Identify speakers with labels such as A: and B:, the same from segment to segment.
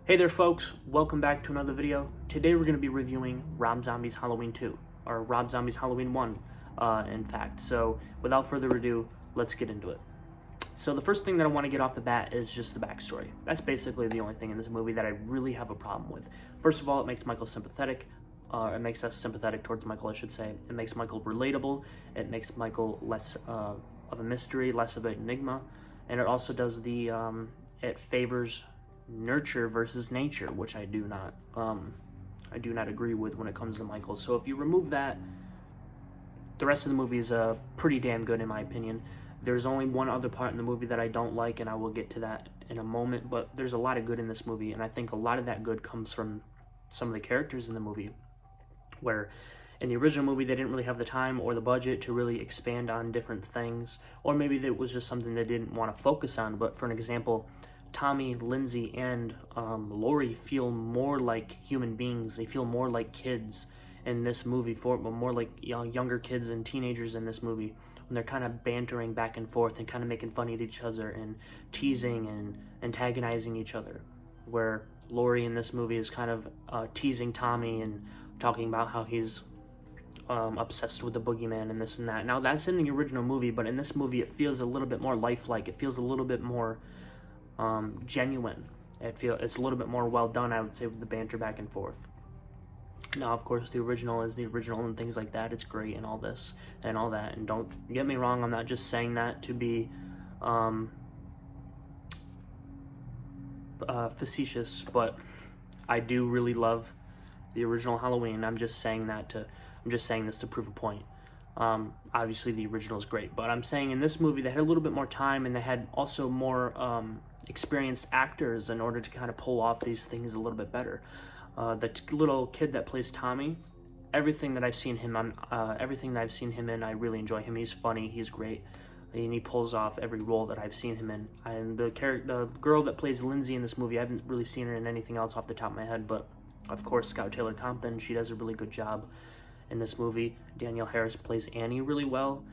A: Hey there folks, welcome back to another video. Today we're going to be reviewing Rob Zombie's Halloween 2, or Rob Zombie's Halloween 1, in fact. So without further ado, let's get into it. So the first thing that I want to get off the bat is just the backstory. That's basically the only thing in this movie that I really have a problem with. First of all, it makes Michael sympathetic. It makes us sympathetic towards Michael, I should say. It makes Michael relatable. It makes Michael less of a mystery, less of an enigma. And it also does the, it favors nurture versus nature, which I do not agree with when it comes to Michael. So if you remove that, the rest of the movie is pretty damn good in my opinion. There's only one other part in the movie that I don't like, and I will get to that in a moment, but there's a lot of good in this movie, and I think a lot of that good comes from some of the characters in the movie, where in the original movie they didn't really have the time or the budget to really expand on different things, or maybe it was just something they didn't want to focus on. But for an example, Tommy, Lindsay, and Laurie feel more like human beings. They feel more like kids in this movie, more like younger kids and teenagers in this movie, when they're kind of bantering back and forth and kind of making fun at each other and teasing and antagonizing each other, where Laurie in this movie is kind of teasing Tommy and talking about how he's obsessed with the boogeyman and this and that. Now that's in the original movie, but in this movie it feels a little bit more lifelike. It feels a little bit more genuine. It's a little bit more well done, I would say, with the banter back and forth. Now, of course, the original is the original and things like that. It's great and all this and all that. And don't get me wrong, I'm not just saying that to be facetious, but I do really love the original Halloween. I'm just saying this to prove a point. Obviously, the original is great, but I'm saying in this movie they had a little bit more time, and they had also more experienced actors in order to kind of pull off these things a little bit better. The little kid that plays Tommy, everything that I've seen him in, I really enjoy him. He's funny, he's great, and he pulls off every role that I've seen him in. And the girl that plays Lindsay in this movie, I haven't really seen her in anything else off the top of my head, but of course Scout Taylor Compton, she does a really good job in this movie. Danielle Harris plays Annie really well,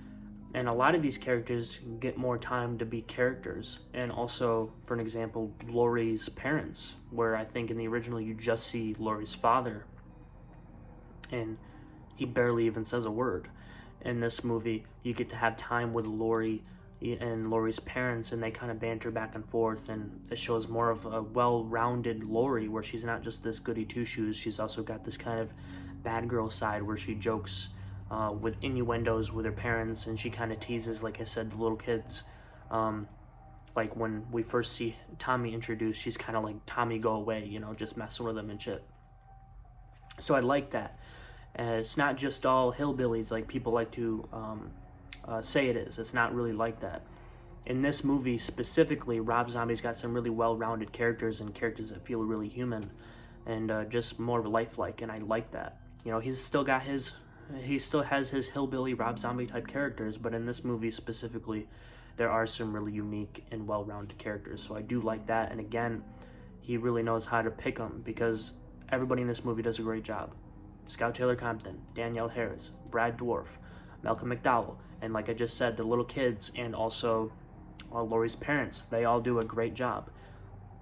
A: and a lot of these characters get more time to be characters. And also, for an example, Laurie's parents, where I think in the original you just see Laurie's father and he barely even says a word. In this movie you get to have time with Laurie and Laurie's parents, and they kind of banter back and forth, and it shows more of a well-rounded Laurie, where she's not just this goody two-shoes. She's also got this kind of bad girl side where she jokes with innuendos with her parents, and she kind of teases, like I said, the little kids. Like when we first see Tommy introduced, she's kind of like, Tommy, go away, you know, just messing with him and shit. So I like that. It's not just all hillbillies like people like to say it is. It's not really like that. In this movie specifically, Rob Zombie's got some really well-rounded characters, and characters that feel really human and just more lifelike, and I like that. You know, he still has his hillbilly Rob Zombie type characters, but in this movie specifically, there are some really unique and well-rounded characters, so I do like that. And again, he really knows how to pick them, because everybody in this movie does a great job. Scout Taylor Compton, Danielle Harris, Brad Dwarf, Malcolm McDowell, and like I just said, the little kids, and also Laurie's parents, they all do a great job.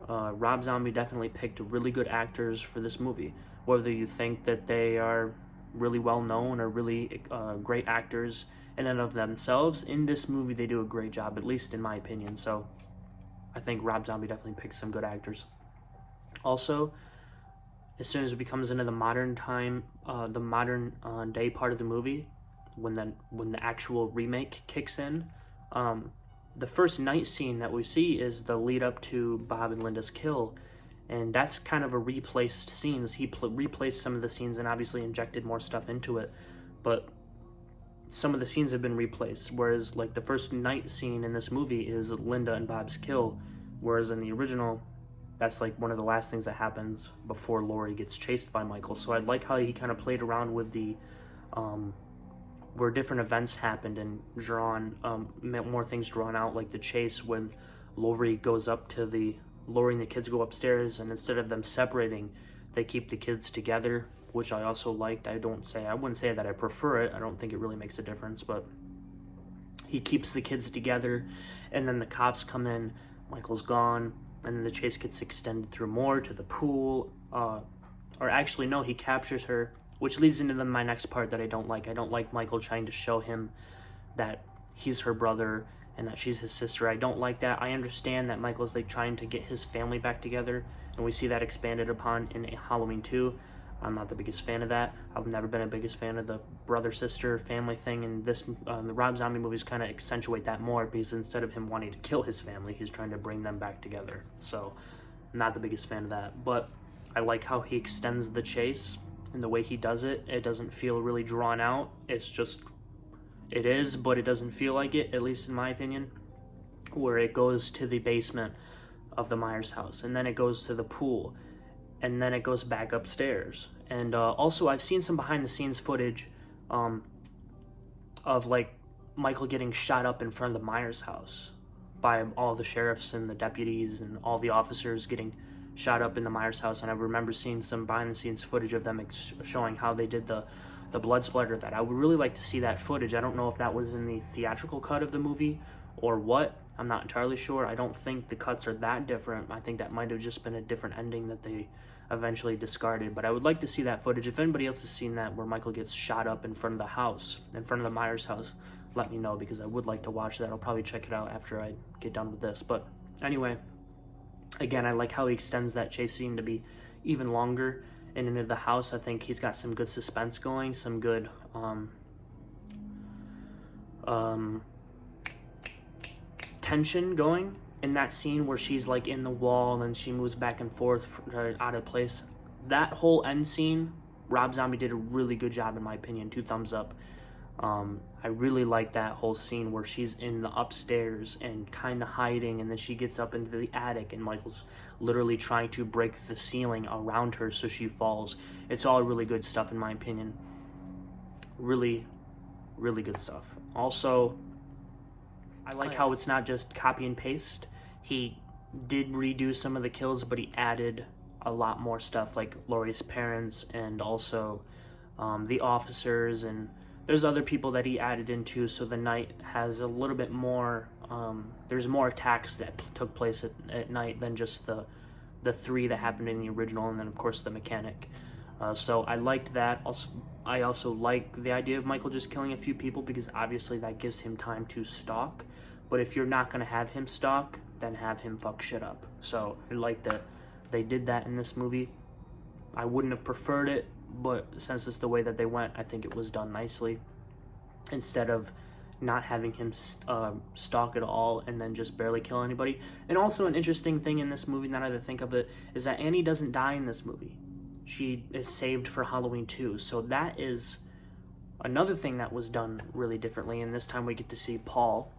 A: Rob Zombie definitely picked really good actors for this movie. Whether you think that they are really well known or really great actors in and of themselves, in this movie they do a great job, at least in my opinion. So I think Rob Zombie definitely picked some good actors. Also, as soon as it becomes into the modern time, the modern day part of the movie, when the actual remake kicks in, the first night scene that we see is the lead up to Bob and Linda's kill, and that's kind of a replaced scenes. He replaced some of the scenes and obviously injected more stuff into it, but some of the scenes have been replaced, whereas like the first night scene in this movie is Linda and Bob's kill, whereas in the original, that's like one of the last things that happens before Laurie gets chased by Michael. So I like how he kind of played around with the where different events happened and more things drawn out, like the chase when Laurie and the kids go upstairs, and instead of them separating, they keep the kids together, which I also liked. I wouldn't say that I prefer it. I don't think it really makes a difference, but he keeps the kids together, and then the cops come in, Michael's gone, and then the chase gets extended through more to the pool, or actually no, he captures her, which leads into my next part that I don't like. I don't like Michael trying to show him that he's her brother and that she's his sister. I don't like that. I understand that Michael's like trying to get his family back together, and we see that expanded upon in Halloween 2. I'm not the biggest fan of that. I've never been a biggest fan of the brother-sister family thing, and this the Rob Zombie movies kind of accentuate that more, because instead of him wanting to kill his family, he's trying to bring them back together. So, not the biggest fan of that, but I like how he extends the chase and the way he does it. It doesn't feel really drawn out. It's just, it is, but it doesn't feel like it, at least in my opinion, where it goes to the basement of the Myers house, and then it goes to the pool, and then it goes back upstairs. And also, I've seen some behind-the-scenes footage of like Michael getting shot up in front of the Myers house by all the sheriffs and the deputies and all the officers getting shot up in the Myers house. And I remember seeing some behind-the-scenes footage of them showing how they did the blood splatter. That I would really like to see that footage. I don't know if that was in the theatrical cut of the movie or what. I'm not entirely sure. I don't think the cuts are that different. I think that might have just been a different ending that they eventually discarded, but I would like to see that footage. If anybody else has seen that, where Michael gets shot up in front of the house, in front of the Myers house, let me know, because I would like to watch that. I'll probably check it out after I get done with this. But anyway, again, I like how he extends that chase scene to be even longer and into the house. I think he's got some good suspense going, some good tension going in that scene where she's like in the wall and then she moves back and forth out of place. That whole end scene, Rob Zombie did a really good job in my opinion. 2 thumbs up. I really like that whole scene where she's in the upstairs and kind of hiding, and then she gets up into the attic and Michael's literally trying to break the ceiling around her so she falls. It's all really good stuff in my opinion. Really, really good stuff. Also, I like how it's not just copy and paste. He did redo some of the kills, but he added a lot more stuff, like Laurie's parents and also the officers, and there's other people that he added into, so the night has a little bit more, there's more attacks that took place at night than just the 3 that happened in the original, and then of course the mechanic. So I liked that. I also like the idea of Michael just killing a few people, because obviously that gives him time to stalk. But if you're not going to have him stalk, then have him fuck shit up. So I like that they did that in this movie. I wouldn't have preferred it, but since it's the way that they went, I think it was done nicely. Instead of not having him stalk at all and then just barely kill anybody. And also an interesting thing in this movie, now that I think of it, is that Annie doesn't die in this movie. She is saved for Halloween 2. So that is another thing that was done really differently. And this time we get to see Paul.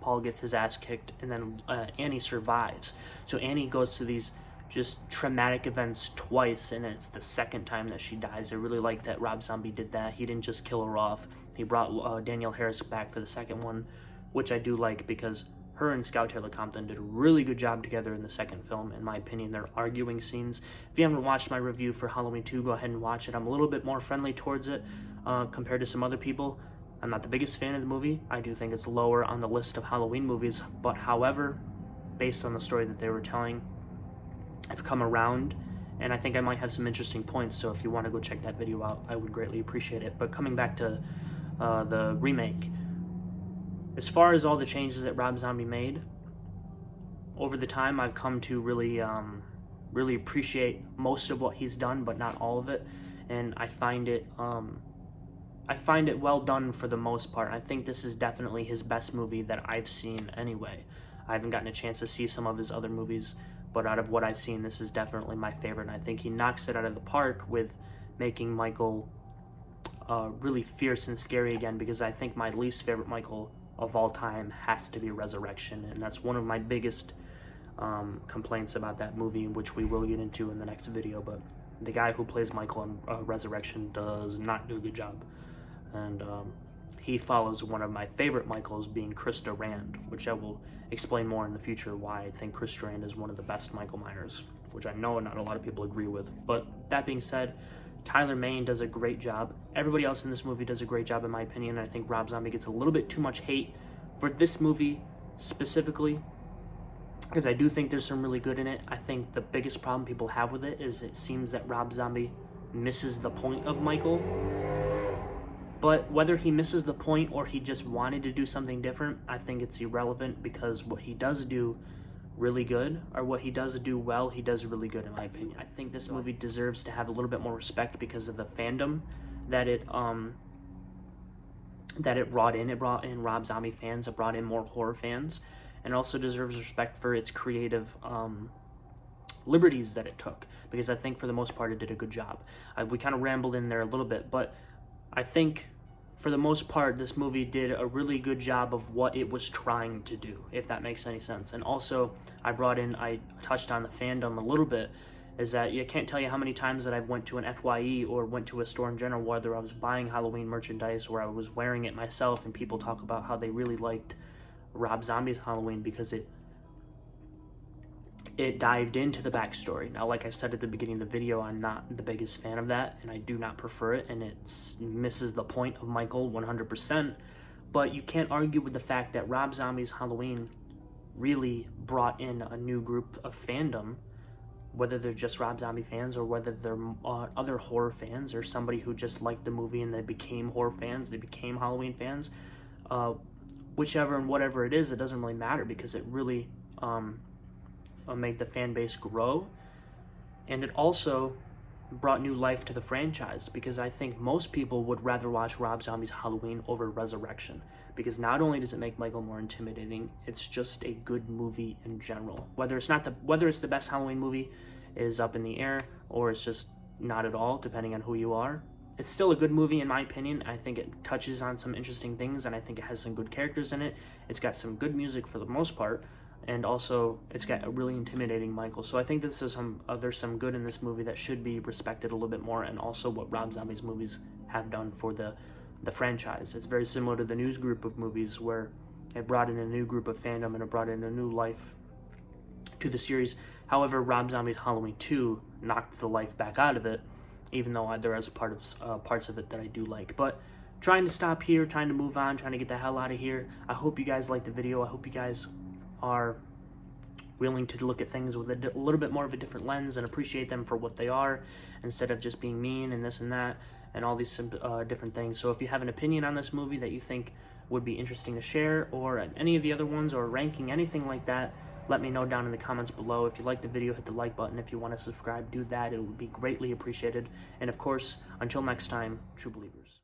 A: Paul gets his ass kicked, and then Annie survives. So Annie goes through these just traumatic events twice, and it's the second time that she dies. I really like that Rob Zombie did that. He didn't just kill her off. He brought Danielle Harris back for the second one, which I do like, because her and Scout Taylor Compton did a really good job together in the second film, in my opinion. Their arguing scenes. If you haven't watched my review for Halloween 2, go ahead and watch it. I'm a little bit more friendly towards it compared to some other people. I'm not the biggest fan of the movie. I do think it's lower on the list of Halloween movies, but however, based on the story that they were telling, I've come around, and I think I might have some interesting points, so if you want to go check that video out, I would greatly appreciate it. But coming back to the remake, as far as all the changes that Rob Zombie made, over the time I've come to really appreciate most of what he's done, but not all of it, and I find it well done for the most part. I think this is definitely his best movie that I've seen anyway. I haven't gotten a chance to see some of his other movies, but out of what I've seen, this is definitely my favorite, and I think he knocks it out of the park with making Michael really fierce and scary again, because I think my least favorite Michael of all time has to be Resurrection, and that's one of my biggest complaints about that movie, which we will get into in the next video. But the guy who plays Michael in Resurrection does not do a good job, and he follows one of my favorite Michaels, being Chris Durand, which I will explain more in the future why I think Chris Durand is one of the best Michael Myers, which I know not a lot of people agree with. But that being said, Tyler Mane does a great job. Everybody else in this movie does a great job, in my opinion. I think Rob Zombie gets a little bit too much hate for this movie specifically. because I do think there's some really good in it. I think the biggest problem people have with it is it seems that Rob Zombie misses the point of Michael. But whether he misses the point or he just wanted to do something different, I think it's irrelevant, because what he does do really good, or what he does do well, he does really good in my opinion. I think this movie deserves to have a little bit more respect because of the fandom that it brought in. It brought in Rob Zombie fans, it brought in more horror fans, and also deserves respect for its creative liberties that it took, because I think for the most part it did a good job. We kind of rambled in there a little bit, but I think for the most part this movie did a really good job of what it was trying to do, if that makes any sense. And also I touched on the fandom a little bit, is that I can't tell you how many times that I went to an FYE or went to a store in general, whether I was buying Halloween merchandise or I was wearing it myself, and people talk about how they really liked Rob Zombie's Halloween because it dived into the backstory. Now, like I said at the beginning of the video, I'm not the biggest fan of that, and I do not prefer it, and it misses the point of Michael 100%, but you can't argue with the fact that Rob Zombie's Halloween really brought in a new group of fandom, whether they're just Rob Zombie fans or whether they're other horror fans or somebody who just liked the movie and they became horror fans, they became Halloween fans. Whichever and whatever it is, it doesn't really matter, because it really made the fan base grow. And it also brought new life to the franchise, because I think most people would rather watch Rob Zombie's Halloween over Resurrection, because not only does it make Michael more intimidating, it's just a good movie in general. Whether it's the best Halloween movie is up in the air, or it's just not at all, depending on who you are. It's still a good movie in my opinion. I think it touches on some interesting things, and I think it has some good characters in it. It's got some good music for the most part, and also it's got a really intimidating Michael. So I think this is there's some good in this movie that should be respected a little bit more, and also what Rob Zombie's movies have done for the franchise. It's very similar to the News group of movies, where it brought in a new group of fandom and it brought in a new life to the series. However, Rob Zombie's Halloween 2 knocked the life back out of it, even though there is parts of it that I do like. But trying to stop here, trying to move on, trying to get the hell out of here. I hope you guys liked the video. I hope you guys are willing to look at things with a little bit more of a different lens and appreciate them for what they are, instead of just being mean and this and that and all these different things. So if you have an opinion on this movie that you think would be interesting to share, or any of the other ones, or ranking, anything like that, let me know down in the comments below. If you like the video, hit the like button. If you want to subscribe, do that. It would be greatly appreciated. And of course, until next time, true believers.